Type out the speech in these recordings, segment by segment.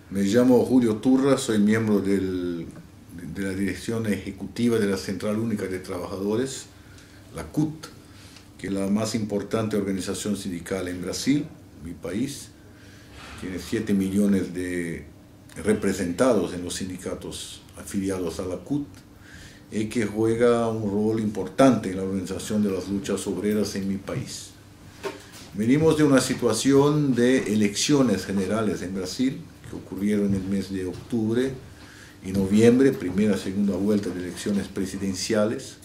Me llamo Julio Turra, soy miembro de la dirección ejecutiva de la Central Única de Trabajadores, la CUT, que es la más importante organización sindical en Brasil, mi país. Tiene 7 millones de representados en los sindicatos afiliados a la CUT y que juega un rol importante en la organización de las luchas obreras en mi país. Venimos de una situación de elecciones generales en Brasil, que ocurrieron en el mes de octubre y noviembre, primera y segunda vuelta de elecciones presidenciales,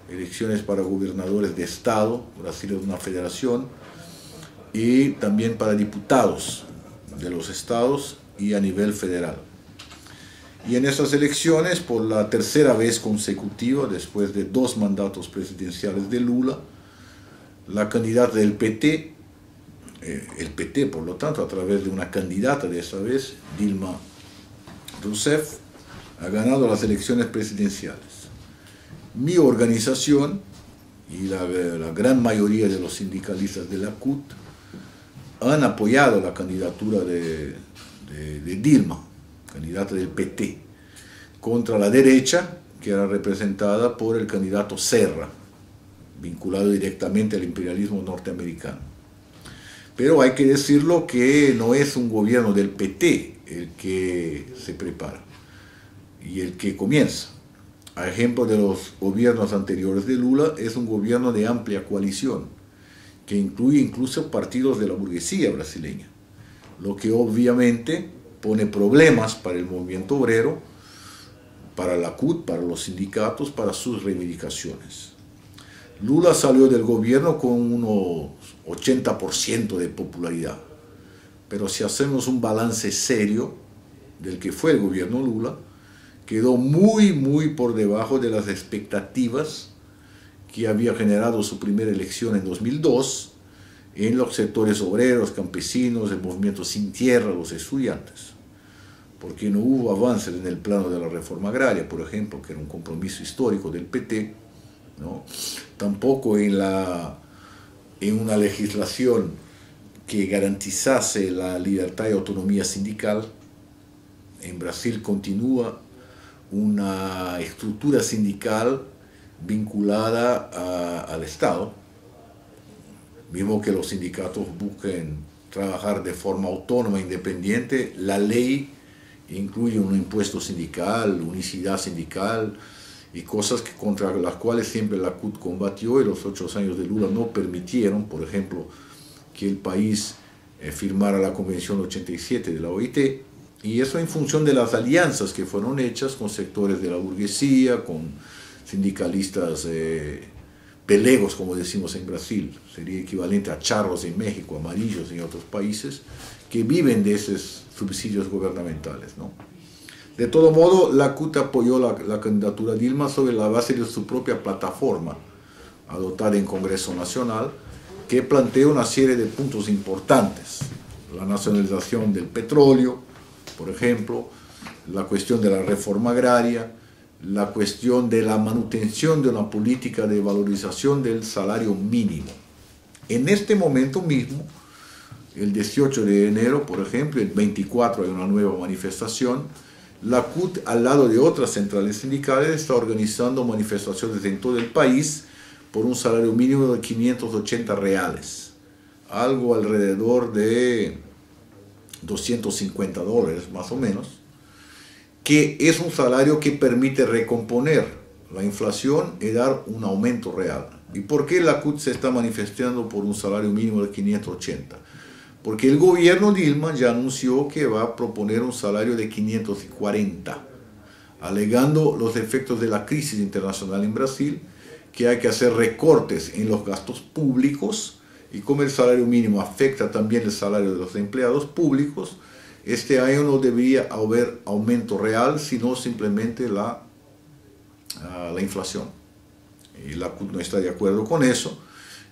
elecciones para gobernadores de estado, Brasil es una federación, y también para diputados de los estados y a nivel federal. Y en esas elecciones, por la tercera vez consecutiva, después de 2 mandatos presidenciales de Lula, la candidata del PT, el PT por lo tanto a través de una candidata de esa vez, Dilma Rousseff, ha ganado las elecciones presidenciales. Mi organización y la gran mayoría de los sindicalistas de la CUT han apoyado la candidatura de Dilma, candidata del PT, contra la derecha, que era representada por el candidato Serra, vinculado directamente al imperialismo norteamericano. Pero hay que decirlo que no es un gobierno del PT el que se prepara y el que comienza. A ejemplo de los gobiernos anteriores de Lula, es un gobierno de amplia coalición, que incluye incluso partidos de la burguesía brasileña, lo que obviamente pone problemas para el movimiento obrero, para la CUT, para los sindicatos, para sus reivindicaciones. Lula salió del gobierno con unos 80% de popularidad, pero si hacemos un balance serio del que fue el gobierno Lula, quedó muy por debajo de las expectativas que había generado su primera elección en 2002 en los sectores obreros, campesinos, el movimiento sin tierra, los estudiantes, porque no hubo avances en el plano de la reforma agraria, por ejemplo, que era un compromiso histórico del PT, ¿no? Tampoco en una legislación que garantizase la libertad y autonomía sindical. En Brasil continúa una estructura sindical vinculada al Estado, mismo que los sindicatos busquen trabajar de forma autónoma, independiente. La ley incluye un impuesto sindical, unicidad sindical, y cosas contra las cuales siempre la CUT combatió, y los 8 años de Lula no permitieron, por ejemplo, que el país firmara la Convención 87 de la OIT, y eso en función de las alianzas que fueron hechas con sectores de la burguesía, con sindicalistas pelegos, como decimos en Brasil, sería equivalente a charros en México, amarillos en otros países, que viven de esos subsidios gubernamentales, ¿no? De todo modo, la CUT apoyó la candidatura de Dilma sobre la base de su propia plataforma, adoptada en Congreso Nacional, que plantea una serie de puntos importantes. La nacionalización del petróleo, por ejemplo, la cuestión de la reforma agraria, la cuestión de la manutención de una política de valorización del salario mínimo. En este momento mismo, el 18 de enero, por ejemplo, el 24 hay una nueva manifestación. La CUT, al lado de otras centrales sindicales, está organizando manifestaciones en todo el país por un salario mínimo de 580 reales, algo alrededor de $250 más o menos, que es un salario que permite recomponer la inflación y dar un aumento real. ¿Y por qué la CUT se está manifestando por un salario mínimo de 580? Porque el gobierno Dilma ya anunció que va a proponer un salario de 540, alegando los efectos de la crisis internacional en Brasil, que hay que hacer recortes en los gastos públicos, y como el salario mínimo afecta también el salario de los empleados públicos, este año no debería haber aumento real, sino simplemente la inflación. Y la CUT no está de acuerdo con eso.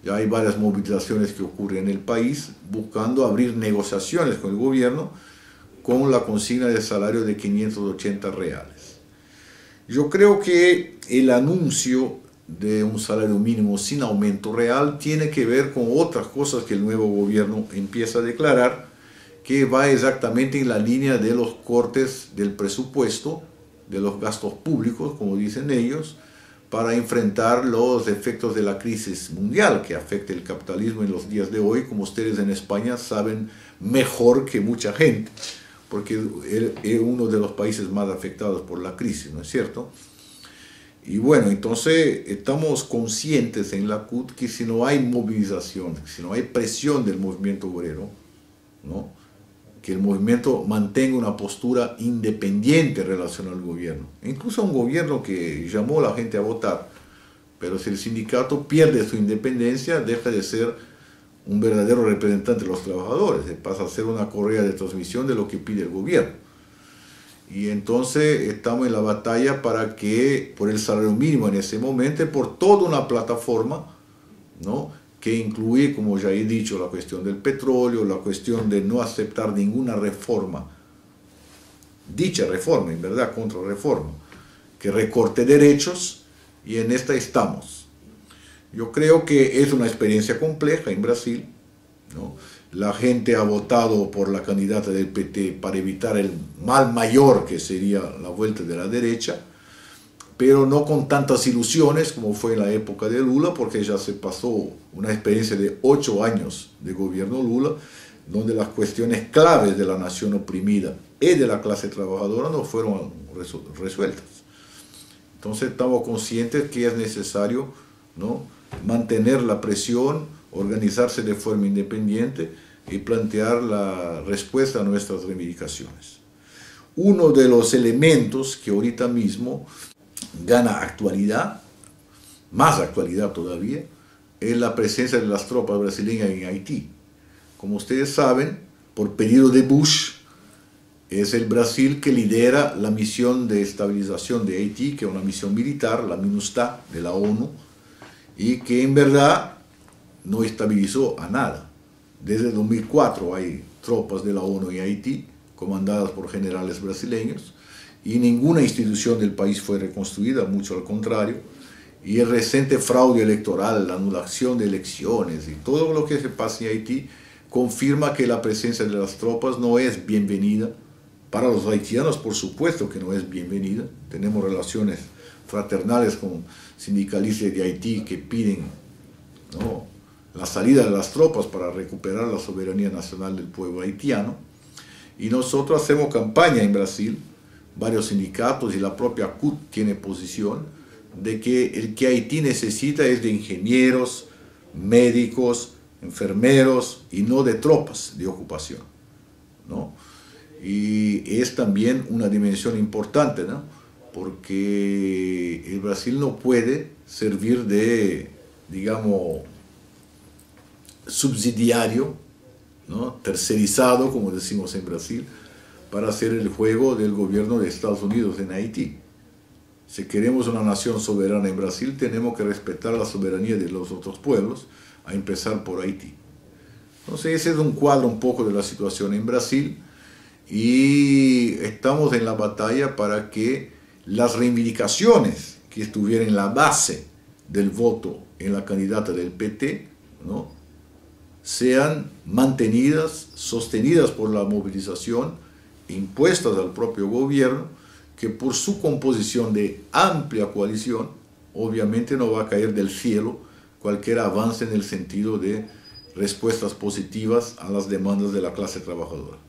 Ya hay varias movilizaciones que ocurren en el país buscando abrir negociaciones con el gobierno con la consigna de salario de 580 reales. Yo creo que el anuncio de un salario mínimo sin aumento real tiene que ver con otras cosas que el nuevo gobierno empieza a declarar, que va exactamente en la línea de los cortes del presupuesto, de los gastos públicos, como dicen ellos, para enfrentar los efectos de la crisis mundial que afecta el capitalismo en los días de hoy, como ustedes en España saben mejor que mucha gente, porque es uno de los países más afectados por la crisis, ¿no es cierto? Y bueno, entonces estamos conscientes en la CUT que si no hay movilización, si no hay presión del movimiento obrero, ¿no?, que el movimiento mantenga una postura independiente en relación al gobierno, incluso a un gobierno que llamó a la gente a votar, pero si el sindicato pierde su independencia, deja de ser un verdadero representante de los trabajadores, pasa a ser una correa de transmisión de lo que pide el gobierno. Y entonces estamos en la batalla para que, por el salario mínimo en ese momento, por toda una plataforma, ¿no?, que incluye, como ya he dicho, la cuestión del petróleo, la cuestión de no aceptar ninguna reforma, dicha reforma, en verdad, contrarreforma, que recorte derechos, y en esta estamos. Yo creo que es una experiencia compleja en Brasil, ¿no? La gente ha votado por la candidata del PT para evitar el mal mayor que sería la vuelta de la derecha, pero no con tantas ilusiones como fue en la época de Lula, porque ya se pasó una experiencia de 8 años de gobierno Lula, donde las cuestiones claves de la nación oprimida y de la clase trabajadora no fueron resueltas. Entonces estamos conscientes que es necesario, ¿no?, mantener la presión, organizarse de forma independiente y plantear la respuesta a nuestras reivindicaciones. Uno de los elementos que ahorita mismo gana actualidad, más actualidad todavía, es la presencia de las tropas brasileñas en Haití. Como ustedes saben, por pedido de Bush, es el Brasil que lidera la misión de estabilización de Haití, que es una misión militar, la MINUSTAH de la ONU, y que en verdad no estabilizó a nada. Desde 2004 hay tropas de la ONU en Haití, comandadas por generales brasileños, y ninguna institución del país fue reconstruida, mucho al contrario, y el reciente fraude electoral, la anulación de elecciones y todo lo que se pasa en Haití confirma que la presencia de las tropas no es bienvenida. Para los haitianos, por supuesto que no es bienvenida. Tenemos relaciones fraternales con sindicalistas de Haití que piden, ¿no?, la salida de las tropas para recuperar la soberanía nacional del pueblo haitiano. Y nosotros hacemos campaña en Brasil, varios sindicatos y la propia CUT tiene posición de que el que Haití necesita es de ingenieros, médicos, enfermeros y no de tropas de ocupación, ¿no? Y es también una dimensión importante, ¿no?, porque el Brasil no puede servir de, digamos, subsidiario, ¿no?, tercerizado, como decimos en Brasil, para hacer el juego del gobierno de Estados Unidos en Haití. Si queremos una nación soberana en Brasil, tenemos que respetar la soberanía de los otros pueblos, a empezar por Haití. Entonces ese es un cuadro un poco de la situación en Brasil, y estamos en la batalla para que las reivindicaciones que estuvieran en la base del voto en la candidata del PT, ¿no?, sean mantenidas, sostenidas por la movilización, impuestas al propio gobierno, que por su composición de amplia coalición, obviamente no va a caer del cielo cualquier avance en el sentido de respuestas positivas a las demandas de la clase trabajadora.